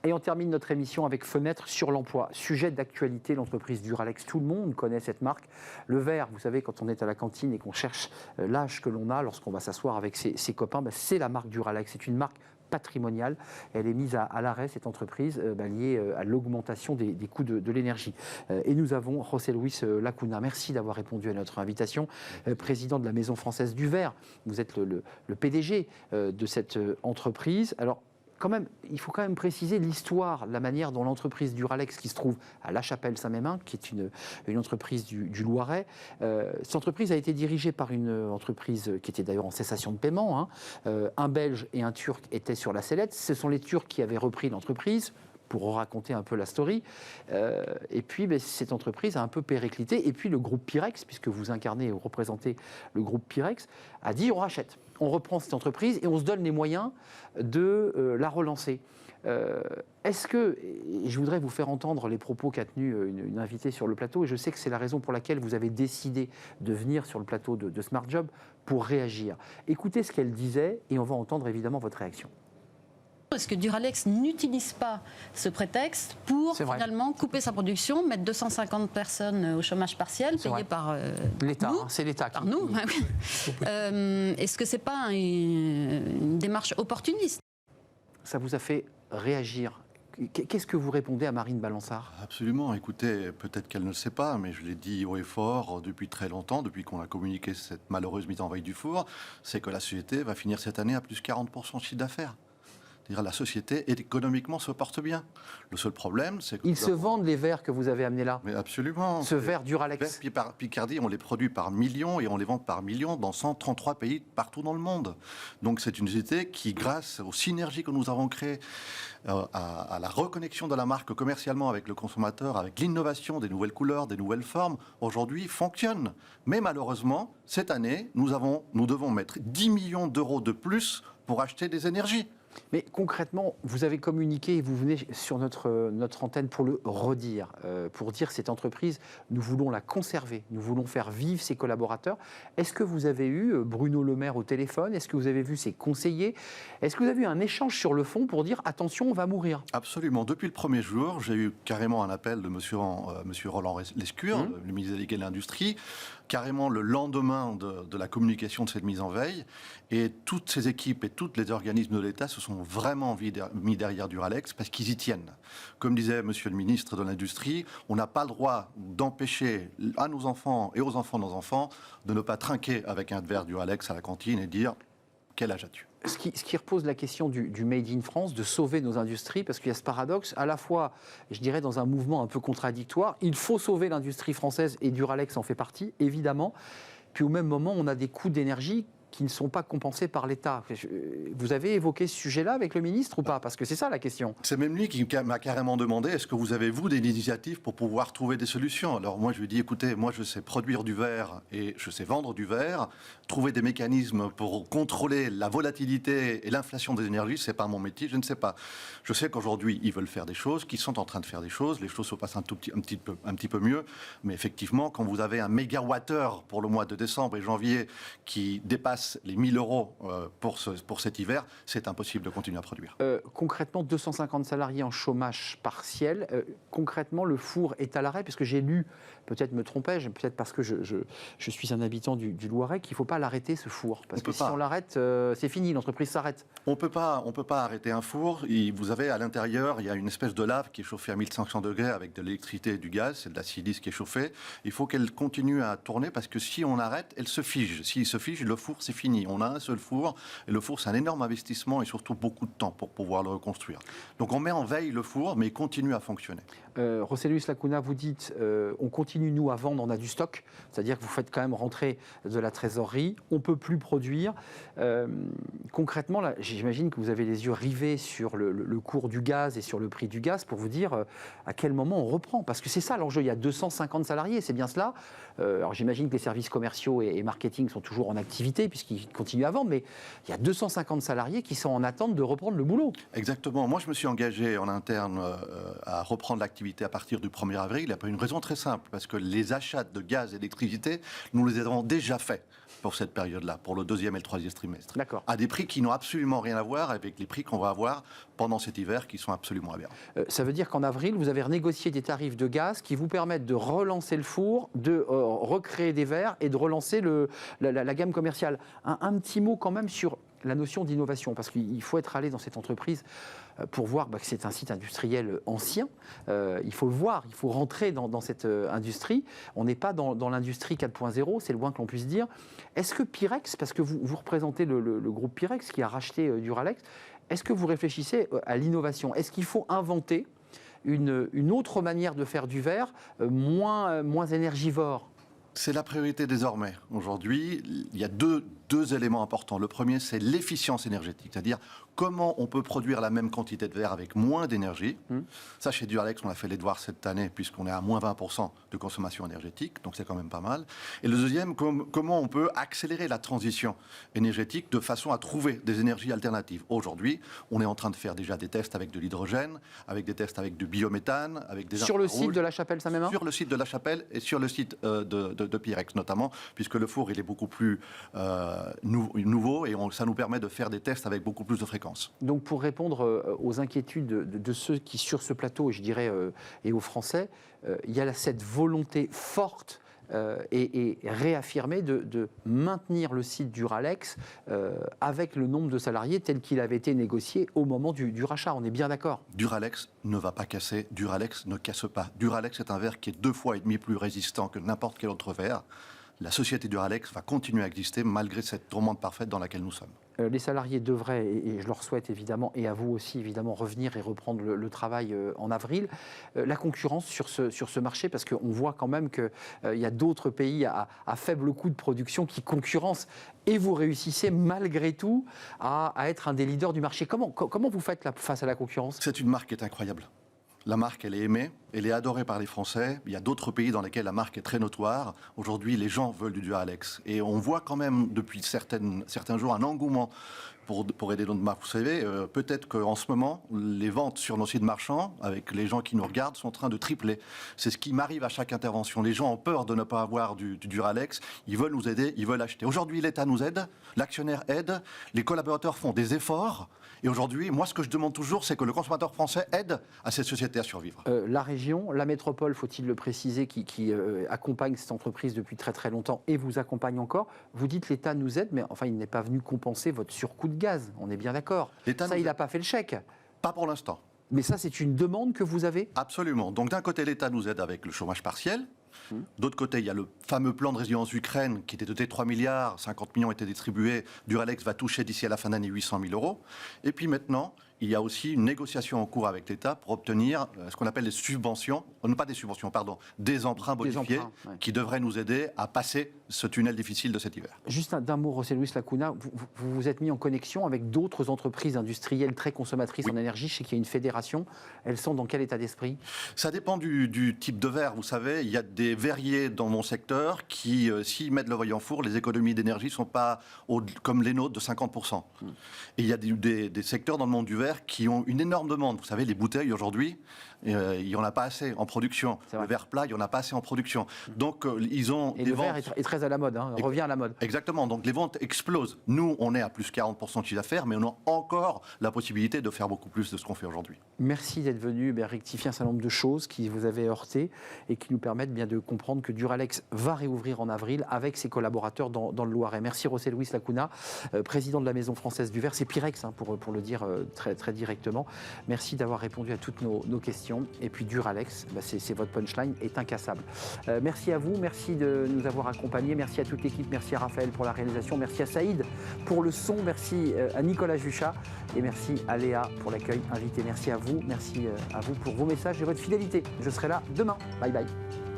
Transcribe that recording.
Et on termine notre émission avec Fenêtre sur l'emploi. Sujet d'actualité, l'entreprise Duralex. Tout le monde connaît cette marque. Le verre, vous savez, quand on est à la cantine et qu'on cherche l'âge que l'on a lorsqu'on va s'asseoir avec ses copains, c'est la marque Duralex. C'est une marque patrimoniale. Elle est mise à l'arrêt, cette entreprise, liée à l'augmentation des coûts de l'énergie. Et nous avons José Luis Lacuna. Merci d'avoir répondu à notre invitation. Président de la Maison Française du Verre. Vous êtes le PDG de cette entreprise. Alors, il faut quand même préciser l'histoire, la manière dont l'entreprise Duralex, qui se trouve à La Chapelle-Saint-Mémin, qui est une entreprise du Loiret, cette entreprise a été dirigée par une entreprise qui était d'ailleurs en cessation de paiement. Un Belge et un Turc étaient sur la sellette. Ce sont les Turcs qui avaient repris l'entreprise, pour raconter un peu la story. Et puis, cette entreprise a un peu périclité. Et puis, le groupe Pirex, puisque vous incarnez et vous représentez le groupe Pirex, a dit on rachète. On reprend cette entreprise et on se donne les moyens de la relancer. Est-ce que, et je voudrais vous faire entendre les propos qu'a tenus une invitée sur le plateau, et je sais que c'est la raison pour laquelle vous avez décidé de venir sur le plateau de Smart Job pour réagir. Écoutez ce qu'elle disait et on va entendre évidemment votre réaction. Est-ce que Duralex n'utilise pas ce prétexte pour finalement couper sa production, mettre 250 personnes au chômage partiel, payé par l'État, nous, c'est l'État par nous. Est-ce que c'est pas une démarche opportuniste? Ça vous a fait réagir? Qu'est-ce que vous répondez à Marine Balançard? Absolument. Écoutez, peut-être qu'elle ne le sait pas, mais je l'ai dit haut et fort depuis très longtemps, depuis qu'on a communiqué cette malheureuse mise en veille du four, c'est que la société va finir cette année à plus 40% de chiffre d'affaires. La société, économiquement, se porte bien. Le seul problème, c'est que... Ils se vendent, les verres que vous avez amenés là? Mais absolument. Ce verre Duralex. Verre Picardie, on les produit par millions et on les vend par millions dans 133 pays partout dans le monde. Donc c'est une société qui, grâce aux synergies que nous avons créées, à la reconnexion de la marque commercialement avec le consommateur, avec l'innovation des nouvelles couleurs, des nouvelles formes, aujourd'hui fonctionne. Mais malheureusement, cette année, nous devons mettre 10 millions d'euros de plus pour acheter des énergies. Mais concrètement, vous avez communiqué et vous venez sur notre antenne pour le redire, pour dire cette entreprise, nous voulons la conserver, nous voulons faire vivre ses collaborateurs. Est-ce que vous avez eu Bruno Le Maire au téléphone? Est-ce que vous avez vu ses conseillers? Est-ce que vous avez eu un échange sur le fond pour dire attention, on va mourir? Absolument. Depuis le premier jour, j'ai eu carrément un appel de monsieur Roland Lescure, le ministre délégué de l'Industrie, carrément le lendemain de la communication de cette mise en veille. Et toutes ces équipes et tous les organismes de l'État se sont vraiment mis derrière Duralex parce qu'ils y tiennent. Comme disait monsieur le ministre de l'Industrie, on n'a pas le droit d'empêcher à nos enfants et aux enfants de nos enfants de ne pas trinquer avec un verre Duralex à la cantine et dire « quel âge as-tu » Ce qui repose la question du Made in France, de sauver nos industries, parce qu'il y a ce paradoxe, à la fois, je dirais, dans un mouvement un peu contradictoire, il faut sauver l'industrie française, et Duralex en fait partie, évidemment, puis au même moment, on a des coûts d'énergie qui ne sont pas compensés par l'État. Vous avez évoqué ce sujet-là avec le ministre ou pas? Parce que c'est ça la question. C'est même lui qui m'a carrément demandé, est-ce que vous avez, vous, des initiatives pour pouvoir trouver des solutions? Alors moi, je lui ai dit, écoutez, moi, je sais produire du verre et je sais vendre du verre. Trouver des mécanismes pour contrôler la volatilité et l'inflation des énergies, c'est pas mon métier, je ne sais pas. Je sais qu'aujourd'hui, ils veulent faire des choses, qu'ils sont en train de faire des choses. Les choses se passent un petit peu mieux. Mais effectivement, quand vous avez un mégawattheure pour le mois de décembre et janvier qui dépasse les 1 000 euros pour cet hiver, c'est impossible de continuer à produire. Concrètement, 250 salariés en chômage partiel. Concrètement, le four est à l'arrêt, puisque j'ai lu, peut-être me trompais-je, peut-être parce que je suis un habitant du Loiret, qu'il ne faut pas l'arrêter, ce four. Parce que si on l'arrête, c'est fini, l'entreprise s'arrête. On peut pas arrêter un four. Vous avez à l'intérieur, il y a une espèce de lave qui est chauffée à 1500 degrés avec de l'électricité et du gaz, c'est de la silice qui est chauffée. Il faut qu'elle continue à tourner parce que si on arrête, elle se fige. S'il se fige, le four, c'est fini. On a un seul four et le four, c'est un énorme investissement et surtout beaucoup de temps pour pouvoir le reconstruire. Donc on met en veille le four, mais il continue à fonctionner. José Luis Lacuna, vous dites, on continue nous à vendre, on a du stock, c'est-à-dire que vous faites quand même rentrer de la trésorerie, on ne peut plus produire. Concrètement, là, j'imagine que vous avez les yeux rivés sur le cours du gaz et sur le prix du gaz pour vous dire à quel moment on reprend. Parce que c'est ça l'enjeu, il y a 250 salariés, c'est bien cela. Alors j'imagine que les services commerciaux et marketing sont toujours en activité puisqu'ils continuent à vendre, mais il y a 250 salariés qui sont en attente de reprendre le boulot. Exactement. Moi, je me suis engagé en interne à reprendre l'activité d'activité à partir du 1er avril, il y a pas une raison très simple, parce que les achats de gaz et d'électricité, nous les avons déjà faits pour cette période-là, pour le 2e et le 3e trimestre. D'accord. À des prix qui n'ont absolument rien à voir avec les prix qu'on va avoir pendant cet hiver, qui sont absolument aberrants. Ça veut dire qu'en avril, vous avez renégocié des tarifs de gaz qui vous permettent de relancer le four, de recréer des verres et de relancer la gamme commerciale. Un petit mot quand même sur la notion d'innovation, parce qu'il faut être allé dans cette entreprise pour voir que c'est un site industriel ancien. Il faut le voir, il faut rentrer dans cette industrie. On n'est pas dans l'industrie 4.0, c'est le moins que l'on puisse dire. Est-ce que Pirex, parce que vous représentez le groupe Pirex qui a racheté Duralex, est-ce que vous réfléchissez à l'innovation? Est-ce qu'il faut inventer une autre manière de faire du verre, moins énergivore? C'est la priorité désormais. Aujourd'hui, il y a deux éléments importants. Le premier, c'est l'efficience énergétique, c'est-à-dire comment on peut produire la même quantité de verre avec moins d'énergie. Ça, chez Duralex, on a fait les devoirs cette année, puisqu'on est à moins 20% de consommation énergétique, donc c'est quand même pas mal. Et le deuxième, comment on peut accélérer la transition énergétique de façon à trouver des énergies alternatives. Aujourd'hui, on est en train de faire déjà des tests avec de l'hydrogène, avec des tests avec du biométhane, avec des sur le site de La Chapelle Saint-Mémin? Sur le site de La Chapelle et sur le site de Pirex notamment, puisque le four il est beaucoup plus nouveau et ça nous permet de faire des tests avec beaucoup plus de fréquence. Donc pour répondre aux inquiétudes de ceux qui sur ce plateau, je dirais, et aux Français, il y a cette volonté forte et réaffirmée de maintenir le site Duralex avec le nombre de salariés tel qu'il avait été négocié au moment du rachat. On est bien d'accord? Duralex ne va pas casser, Duralex ne casse pas. Duralex est un verre qui est 2,5 fois plus résistant que n'importe quel autre verre. La société Duralex va continuer à exister malgré cette tourmente parfaite dans laquelle nous sommes. Les salariés devraient, et je leur souhaite évidemment, et à vous aussi évidemment, revenir et reprendre le travail en avril. La concurrence sur ce marché, parce qu'on voit quand même qu'il y a d'autres pays à faible coût de production qui concurrencent, et vous réussissez malgré tout à être un des leaders du marché. Comment vous faites face à la concurrence? C'est une marque qui est incroyable. La marque, elle est aimée, elle est adorée par les Français. Il y a d'autres pays dans lesquels la marque est très notoire. Aujourd'hui, les gens veulent du Duralex. Et on voit quand même, depuis certains jours, un engouement pour aider notre marque. Vous savez, peut-être qu'en ce moment, les ventes sur nos sites marchands, avec les gens qui nous regardent, sont en train de tripler. C'est ce qui m'arrive à chaque intervention. Les gens ont peur de ne pas avoir du Duralex. Ils veulent nous aider, ils veulent acheter. Aujourd'hui, l'État nous aide, l'actionnaire aide, les collaborateurs font des efforts. Et aujourd'hui, moi, ce que je demande toujours, c'est que le consommateur français aide à cette société à survivre. La région, la métropole, faut-il le préciser, qui accompagne cette entreprise depuis très très longtemps et vous accompagne encore. Vous dites l'État nous aide, mais enfin, il n'est pas venu compenser votre surcoût de gaz. On est bien d'accord. Ça, il n'a pas fait le chèque. Pas pour l'instant. Mais ça, c'est une demande que vous avez? Absolument. Donc d'un côté, l'État nous aide avec le chômage partiel. D'autre côté, il y a le fameux plan de résilience Ukraine qui était doté de 3 milliards, 50 millions étaient distribués. Duralex va toucher d'ici à la fin d'année 800 000 euros. Et puis maintenant, il y a aussi une négociation en cours avec l'État pour obtenir ce qu'on appelle des subventions, non pas des subventions, pardon, des emprunts bonifiés qui devraient nous aider à passer ce tunnel difficile de cet hiver. Juste d'un mot, José Luis Lacuna, vous vous êtes mis en connexion avec d'autres entreprises industrielles très consommatrices en énergie. Je sais qu'il y a une fédération. Elles sont dans quel état d'esprit? Ça dépend du type de verre. Vous savez, il y a des verriers dans mon secteur qui, s'ils mettent le voyant four, les économies d'énergie ne sont pas comme les nôtres de 50%. Et il y a des secteurs dans le monde du verre qui ont une énorme demande. Vous savez, les bouteilles aujourd'hui, il n'y en a pas assez en production. Le verre plat, il n'y en a pas assez en production. Donc, ils ont des ventes... verre est très à la mode, revient à la mode. Exactement. Donc, les ventes explosent. Nous, on est à plus 40% de chiffre d'affaires, mais on a encore la possibilité de faire beaucoup plus de ce qu'on fait aujourd'hui. Merci d'être venu rectifier un certain nombre de choses qui vous avaient heurté et qui nous permettent bien de comprendre que Duralex va réouvrir en avril avec ses collaborateurs dans le Loiret. Merci José Luis Lacuna, président de la Maison Française du Verre. C'est Pirex, pour le dire très directement. Merci d'avoir répondu à toutes nos questions. Et puis Duralex, c'est votre punchline, est incassable. Merci à vous, merci de nous avoir accompagnés. Merci à toute l'équipe, merci à Raphaël pour la réalisation, merci à Saïd pour le son, merci à Nicolas Juchat et merci à Léa pour l'accueil invité. Merci à vous pour vos messages et votre fidélité. Je serai là demain. Bye bye.